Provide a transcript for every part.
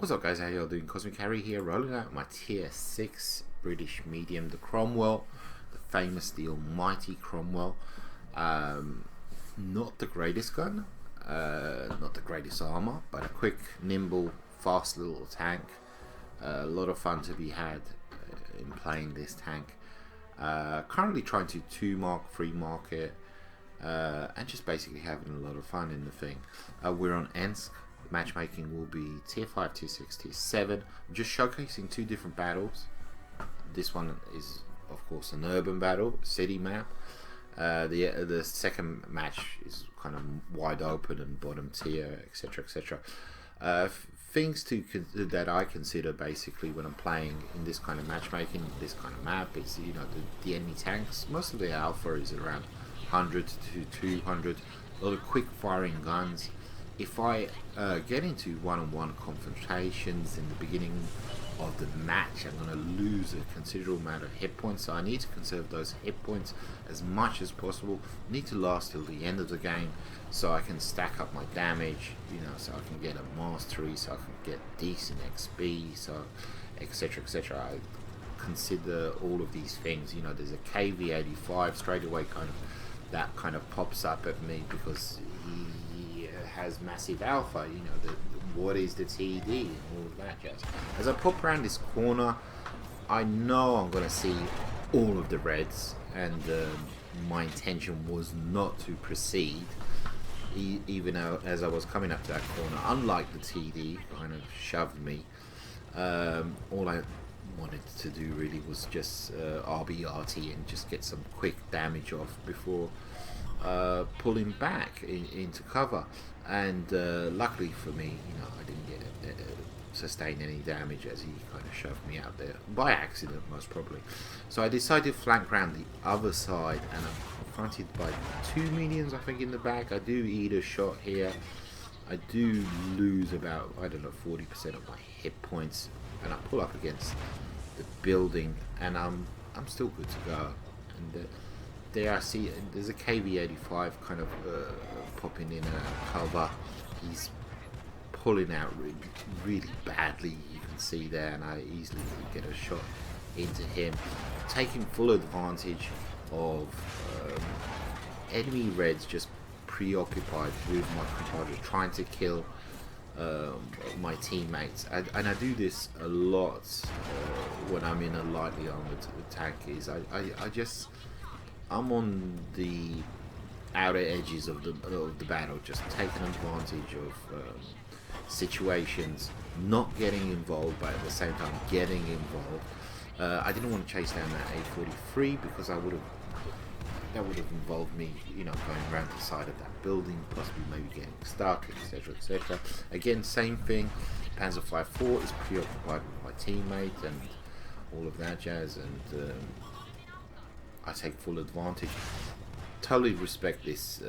What's up guys, how y'all doing? Cosmic Harry here, rolling out my tier 6 British medium, the Cromwell, the famous, the almighty Cromwell. Not the greatest gun, not the greatest armor, but a quick, nimble, fast little tank. A lot of fun to be had in playing this tank. Currently trying to 2-mark, 3-mark it, and just basically having a lot of fun in the thing. We're on Ensk. Matchmaking will be tier 5, tier 6, tier 7. I'm just showcasing 2 different battles. This one is of course an urban battle, city map. The second match is kind of wide open and bottom tier, etc, etc. Things that I consider basically when I'm playing in this kind of matchmaking, this kind of map, is, you know, the enemy tanks. Most of the alpha is around 100 to 200. A lot of quick firing guns. If I get into one-on-one confrontations in the beginning of the match, I'm going to lose a considerable amount of hit points, so I need to conserve those hit points as much as possible. Need to last till the end of the game so I can stack up my damage, you know, so I can get a mastery, so I can get decent XP, so etc, etc. I consider all of these things. You know, there's a KV85 straight away, that kind of pops up at me because he has massive alpha. You know, what is the TD and all of that jazz. As I pop around this corner, I know I'm going to see all of the reds, and my intention was not to proceed even as I was coming up to that corner. Unlike the TD kind of shoved me, all I wanted to do really was just RBRT and just get some quick damage off before pulling back into cover. And luckily for me, you know, I didn't get sustain any damage as he kind of shoved me out there by accident, most probably. So I decided to flank around the other side, and I'm confronted by 2 minions, I think, in the back. I do eat a shot here. I do lose about, I don't know, 40% of my hit points, and I pull up against the building, and I'm still good to go. And there I see there's a KV85 kind of popping in a cover. He's pulling out really badly, you can see there, and I easily get a shot into him, taking full advantage of enemy reds just preoccupied with my compadre, trying to kill my teammates. And I do this a lot when I'm in a lightly armored tank. Is I'm on the outer edges of the battle, just taking advantage of situations, not getting involved, but at the same time getting involved. I didn't want to chase down that A43 because that would have involved me, you know, going around the side of that building, possibly maybe getting stuck, etc, etc. Again, same thing. Panzer 5-4 is preoccupied with my teammate and all of that jazz, and I take full advantage. Totally respect this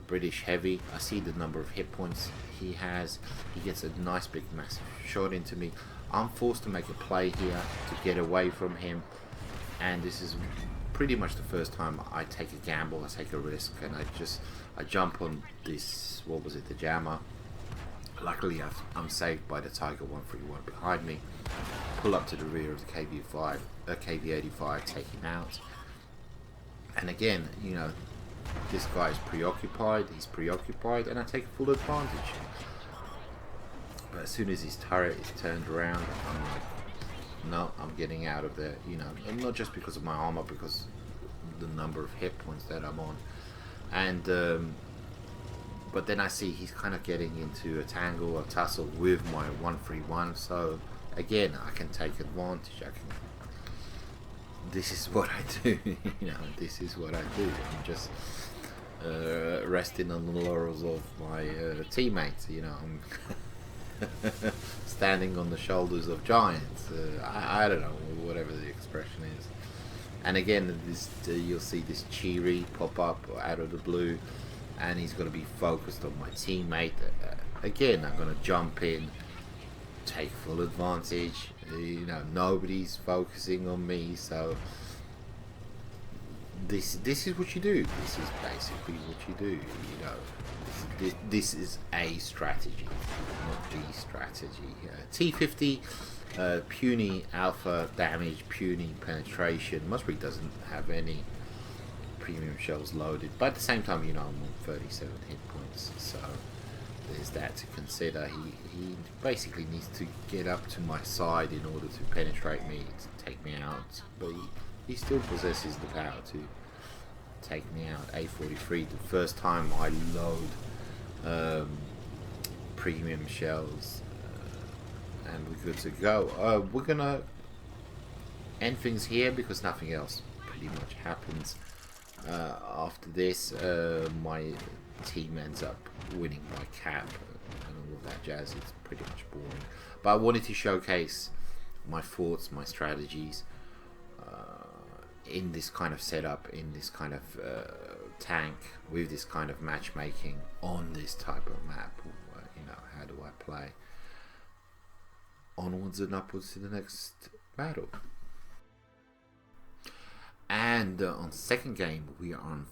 British heavy. I see the number of hit points he has. He gets a nice big massive shot into me. I'm forced to make a play here to get away from him, and this is pretty much the first time I take a gamble, I take a risk, and I jump on this, what was it, the jammer. Luckily I'm saved by the Tiger 131 behind me. Pull up to the rear of the KV85, take him out. And again, you know, this guy is preoccupied, he's preoccupied, and I take full advantage. But as soon as his turret is turned around, I'm like, no, I'm getting out of there, you know, and not just because of my armor, because the number of hit points that I'm on. And but then I see he's kind of getting into a tangle, a tussle with my 131, so again, I can take advantage. This is what I do, you know, this is what I do. I'm just resting on the laurels of my teammates, you know. I'm standing on the shoulders of giants. I don't know, whatever the expression is. And again, this you'll see this Cheery pop up out of the blue, and he's going to be focused on my teammate. Again, I'm going to jump in, take full advantage. You know, nobody's focusing on me, so this is what you do. This is basically what you do. You know, this is a strategy, not the strategy. T50, puny alpha damage, puny penetration. Musbury doesn't have any premium shells loaded, but at the same time, you know, I'm on 37 hit points, so there's that to consider. He basically needs to get up to my side in order to penetrate me, to take me out, but he still possesses the power to take me out. A43, the first time I load premium shells, and we're good to go. We're gonna end things here because nothing else pretty much happens after this. My team ends up winning by cap and all of that jazz. It's pretty much boring, but I wanted to showcase my thoughts, my strategies in this kind of setup, in this kind of tank, with this kind of matchmaking on this type of map. You know, how do I play? Onwards and upwards to the next battle. And on second game, we are on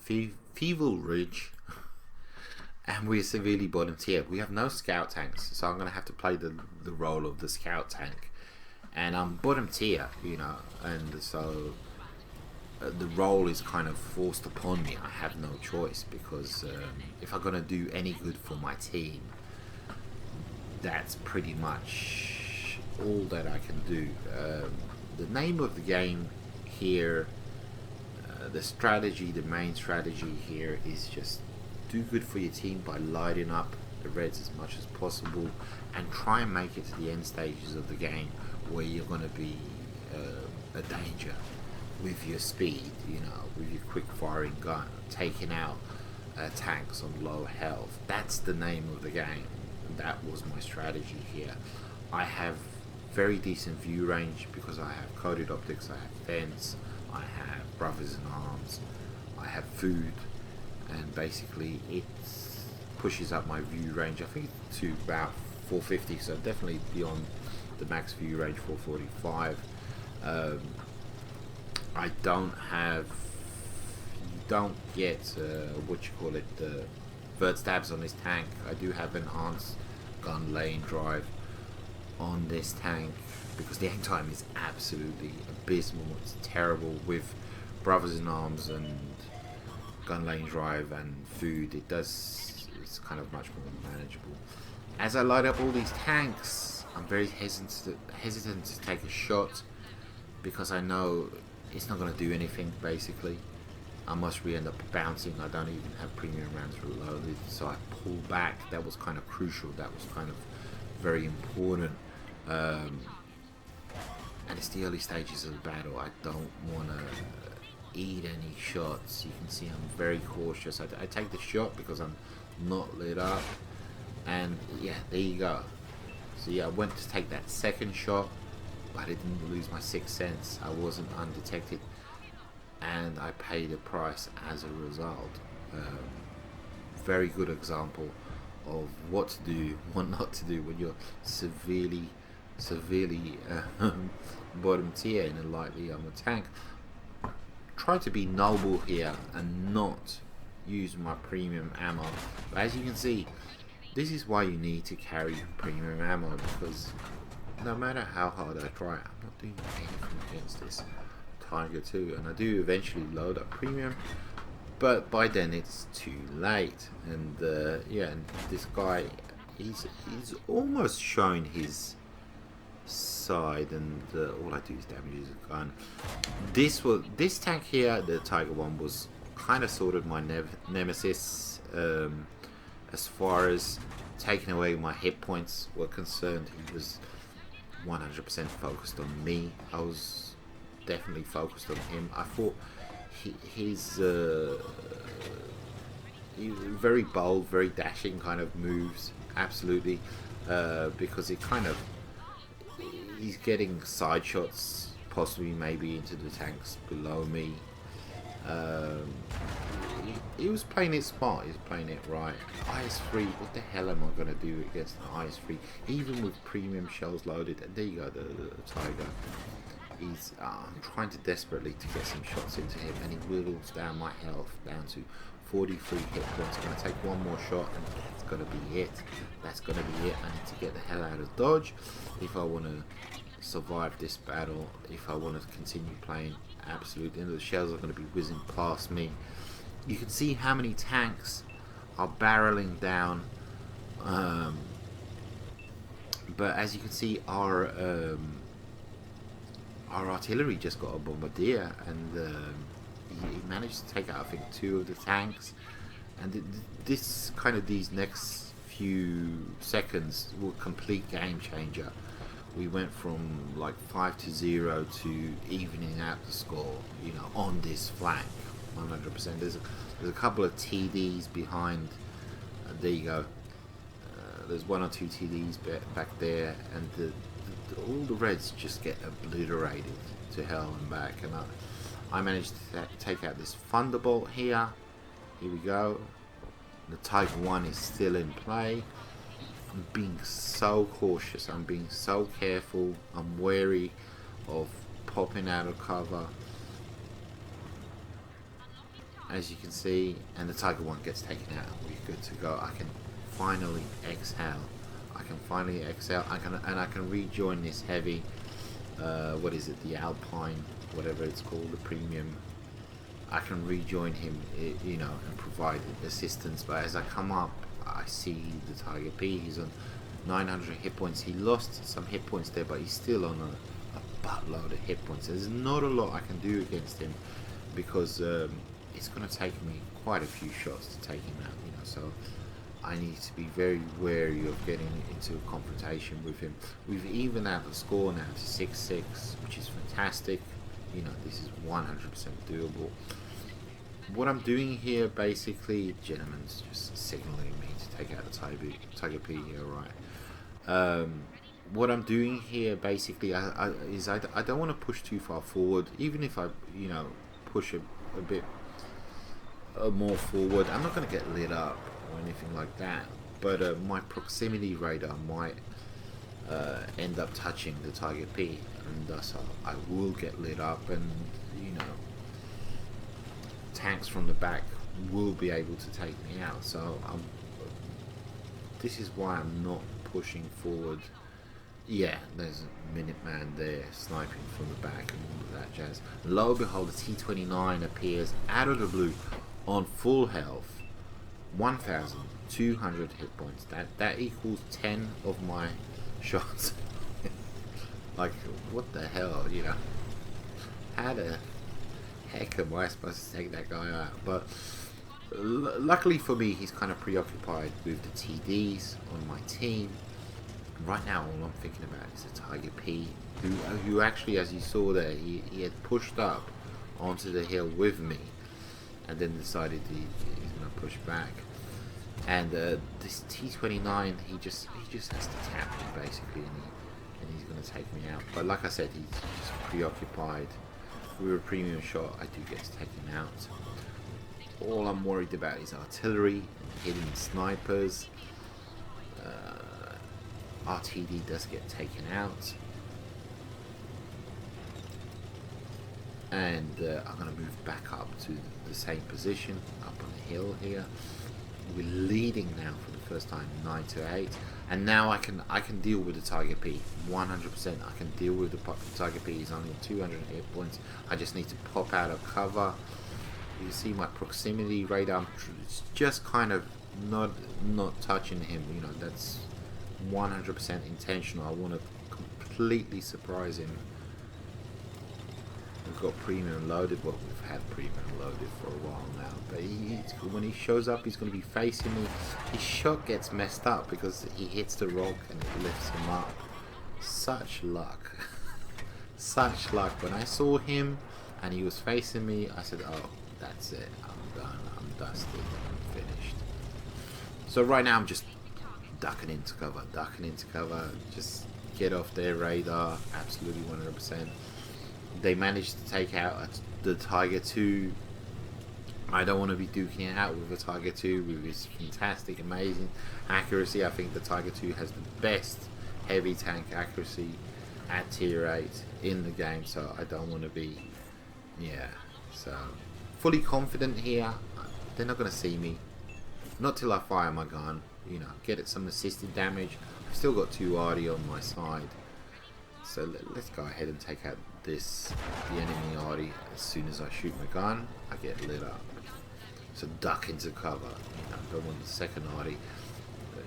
Feeble Ridge, and we're severely bottom tier. We have no scout tanks, so I'm going to have to play the role of the scout tank. And I'm bottom tier, you know, and so the role is kind of forced upon me. I have no choice, because if I'm going to do any good for my team, that's pretty much all that I can do. The name of the game here, the strategy, the main strategy here is just do good for your team by lighting up the reds as much as possible, and try and make it to the end stages of the game where you're going to be a danger with your speed, you know, with your quick firing gun, taking out tanks on low health. That's the name of the game. That was my strategy here. I have very decent view range because I have coated optics, I have fence, I have brothers in arms, I have food, and basically it pushes up my view range, I think, to about 450, so definitely beyond the max view range, 445. I don't have, you don't get what you call it, the vert stabs on this tank. I do have enhanced gun lane drive on this tank because the aim time is absolutely abysmal. It's terrible. With brothers in arms and gun lane drive and food, it's kind of much more manageable. As I light up all these tanks, I'm very hesitant to take a shot because I know it's not going to do anything. Basically, I must end up bouncing. I don't even have premium rounds reloaded, so I pull back. That was kind of crucial. That was kind of very important. And it's the early stages of the battle. I don't want to eat any shots. You can see I'm very cautious. I take the shot because I'm not lit up, and yeah, there you go. So yeah, I went to take that second shot, but I didn't lose my sixth sense. I wasn't undetected, and I paid a price as a result. Very good example of what to do, what not to do when you're severely bottom tier in a lightly armored tank. Try to be noble here and not use my premium ammo. But as you can see, this is why you need to carry premium ammo, because no matter how hard I try, I'm not doing anything against this Tiger 2, and I do eventually load up premium, but by then it's too late. And yeah, and this guy, he's almost shown his side, and all I do is damage his gun. This tank here, the Tiger 1, was kind of sort of my nemesis as far as taking away my hit points were concerned. He was 100% focused on me. I was definitely focused on him. I thought he's very bold, very dashing kind of moves, absolutely, because it kind of, he's getting side shots, possibly maybe into the tanks below me. He was playing it smart, he was playing it right. IS-3, what the hell am I going to do against the IS-3? Even with premium shells loaded. And there you go, the Tiger. He's, I'm trying to desperately to get some shots into him, and he whittles down my health down to 43 hit points. I'm going to take one more shot, and going to be it. That's going to be it. I need to get the hell out of dodge if I want to survive this battle, if I want to continue playing absolute. The shells are going to be whizzing past me. You can see how many tanks are barreling down, but as you can see, our artillery just got a bombardier, and he managed to take out, I think, 2 of the tanks. And these next few seconds were a complete game changer. We went from like 5-0 to evening out the score, you know, on this flank, 100%. There's a couple of TDs behind. There you go. There's 1 or 2 TDs back there, and all the Reds just get obliterated to hell and back. And I managed to take out this Thunderbolt here. Here we go. The Type 1 is still in play. I'm being so cautious. I'm being so careful. I'm wary of popping out of cover, as you can see. And the Tiger 1 gets taken out. We're good to go. I can finally exhale. I can rejoin this heavy. What is it? The Alpine, whatever it's called, the premium. I can rejoin him, you know, and provide assistance. But as I come up, I see the Tiger P. He's on 900 hit points. He lost some hit points there, but he's still on a buttload of hit points. There's not a lot I can do against him, because it's going to take me quite a few shots to take him out, you know. So I need to be very wary of getting into a confrontation with him. We've evened out the score now to 6-6, which is fantastic. You know, this is 100% doable. What I'm doing here, basically, gentlemen's just signaling me to take out the Tiger P here, right? What I'm doing here, basically, is I don't want to push too far forward. Even if I, you know, push a bit more forward, I'm not going to get lit up or anything like that. But my proximity radar might end up touching the Tiger P, and thus I will get lit up, and, you know, tanks from the back will be able to take me out. So this is why I'm not pushing forward. Yeah, there's a Minuteman there sniping from the back and all of that jazz. Lo and behold, the T-29 appears out of the blue on full health, 1,200 hit points. That equals 10 of my shots. Like, what the hell, you know? How the heck am I supposed to take that guy out? But luckily for me, he's kind of preoccupied with the TDs on my team. Right now, all I'm thinking about is the Tiger P, who actually, as you saw there, he had pushed up onto the hill with me, and then decided he's going to push back. And this T-29, he just has to tap me, basically, and he's going to take me out. But like I said, he's just preoccupied with a premium shot. I do get to take him out. All I'm worried about is artillery, hitting snipers. RTD does get taken out. And I'm going to move back up to the same position, up on the hill here. We're leading now for the first time, 9-8, and now I can deal with the Tiger P 100%. I can deal with the Tiger P. He's only 200 hit points. I just need to pop out of cover. You see my proximity radar. It's just kind of not touching him. You know, that's 100% intentional. I want to completely surprise him. We've got premium loaded. Well, we've had premium loaded for a while now. But when he shows up, he's going to be facing me. His shot gets messed up because he hits the rock and it lifts him up. Such luck. Such luck. When I saw him and he was facing me, I said, oh, that's it. I'm done. I'm dusted. I'm finished. So right now I'm just ducking into cover. Just get off their radar. Absolutely 100%. They managed to take out the Tiger 2. I don't want to be duking it out with the Tiger 2 with his fantastic, amazing accuracy. I think the Tiger 2 has the best heavy tank accuracy at tier 8 in the game, so I don't want to be, yeah, so fully confident here. They're not going to see me. Not till I fire my gun. You know, get it some assisted damage. I've still got 2 arty on my side. So let's go ahead and take out the enemy arty. As soon as I shoot my gun, I get lit up. So duck into cover. You know, don't want the second arty.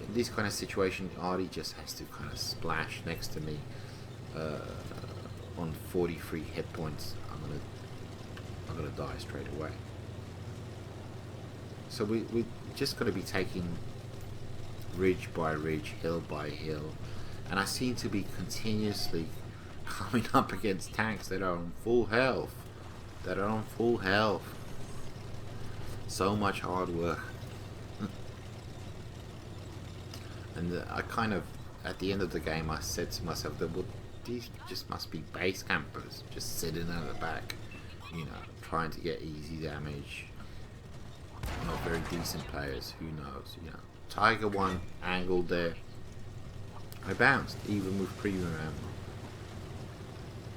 In this kind of situation, arty just has to kind of splash next to me. On 43 hit points, I'm gonna die straight away. So we're just gonna be taking ridge by ridge, hill by hill, and I seem to be continuously coming up against tanks that are on full health. So much hard work. And I kind of, at the end of the game, I said to myself that, well, these just must be base campers, just sitting at the back, you know, trying to get easy damage. Not very decent players, who knows, you know. Tiger 1 angled there. I bounced, even with premium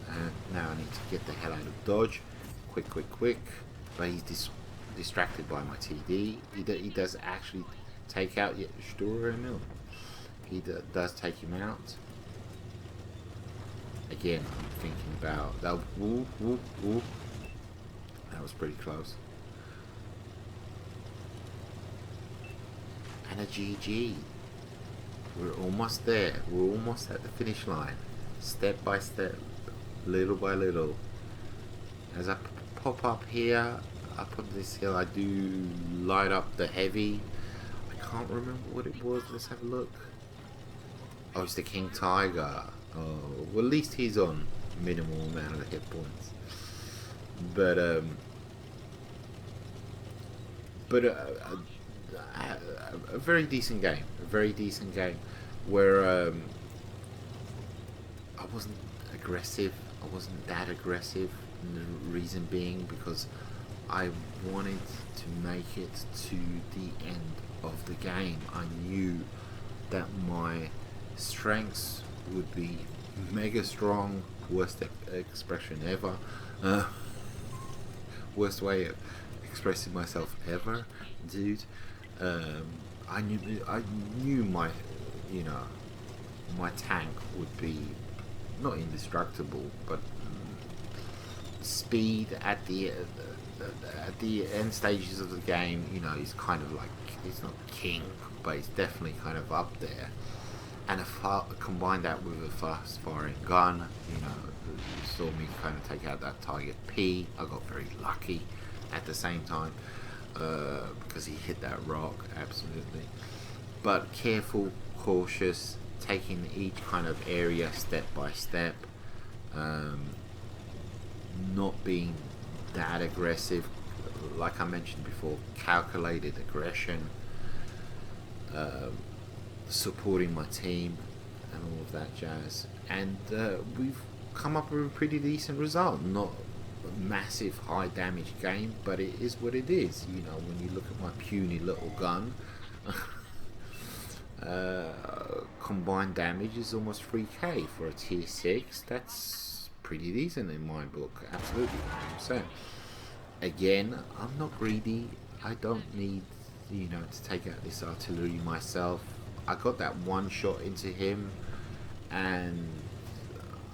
ammo. And now I need to get the hell out of dodge. Quick. But he's distracted by my TD. He does actually take out Sturemil. He does take him out. Again, I'm thinking about that. Woo. That was pretty close. And a GG. We're almost there. We're almost at the finish line. Step by step, little by little. As I pop up here, up on this hill, I do light up the heavy. I can't remember what it was. Let's have a look. Oh, it's the King Tiger. Oh, well, at least he's on minimal amount of hit points. But a very decent game. A very decent game where I wasn't aggressive. I wasn't that aggressive. And the reason being because I wanted to make it to the end of the game. I knew that my strengths would be mega strong. Worst expression ever. Worst way of expressing myself ever, dude. I knew my, you know, my tank would be not indestructible, but speed at the end stages of the game. You know, he's kind of like, he's not king, but he's definitely kind of up there. And combine that with a fast firing gun, you know, you saw me kind of take out that target P. I got very lucky at the same time because he hit that rock, absolutely. But careful, cautious, taking each kind of area step by step, not being that aggressive, like I mentioned before, calculated aggression, supporting my team and all of that jazz, and we've come up with a pretty decent result. Not a massive high damage game, but it is what it is. You know, when you look at my puny little gun, combined damage is almost 3k for a tier 6. That's pretty decent in my book, absolutely, 100%. Again, I'm not greedy. I don't need, you know, to take out this artillery myself. I got that one shot into him, and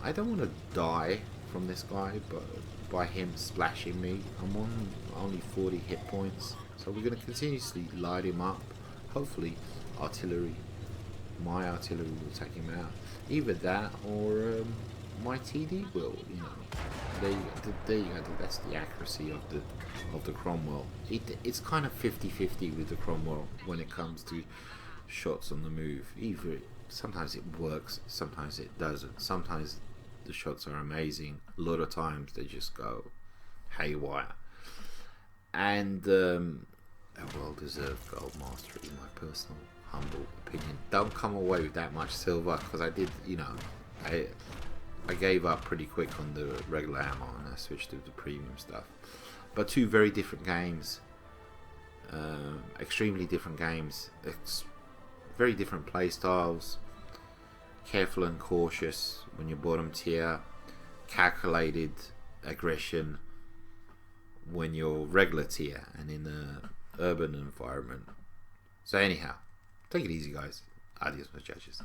I don't want to die from this guy, but by him splashing me. I'm on only 40 hit points, so we're going to continuously light him up. Hopefully my artillery will take him out. Either that or my TD will, you know. There you go. That's the accuracy of the Cromwell. It's kind of 50-50 with the Cromwell when it comes to shots on the move. Either sometimes it works, sometimes it doesn't. Sometimes the shots are amazing. A lot of times they just go haywire. And a well-deserved gold master, in my personal humble opinion. Don't come away with that much silver, because I did, you know, I gave up pretty quick on the regular ammo and I switched to the premium stuff. But two very different games, extremely different games. It's very different play styles. Careful and cautious when you're bottom tier. Calculated aggression when you're regular tier and in an urban environment. So anyhow, take it easy, guys. Adios, muchachos.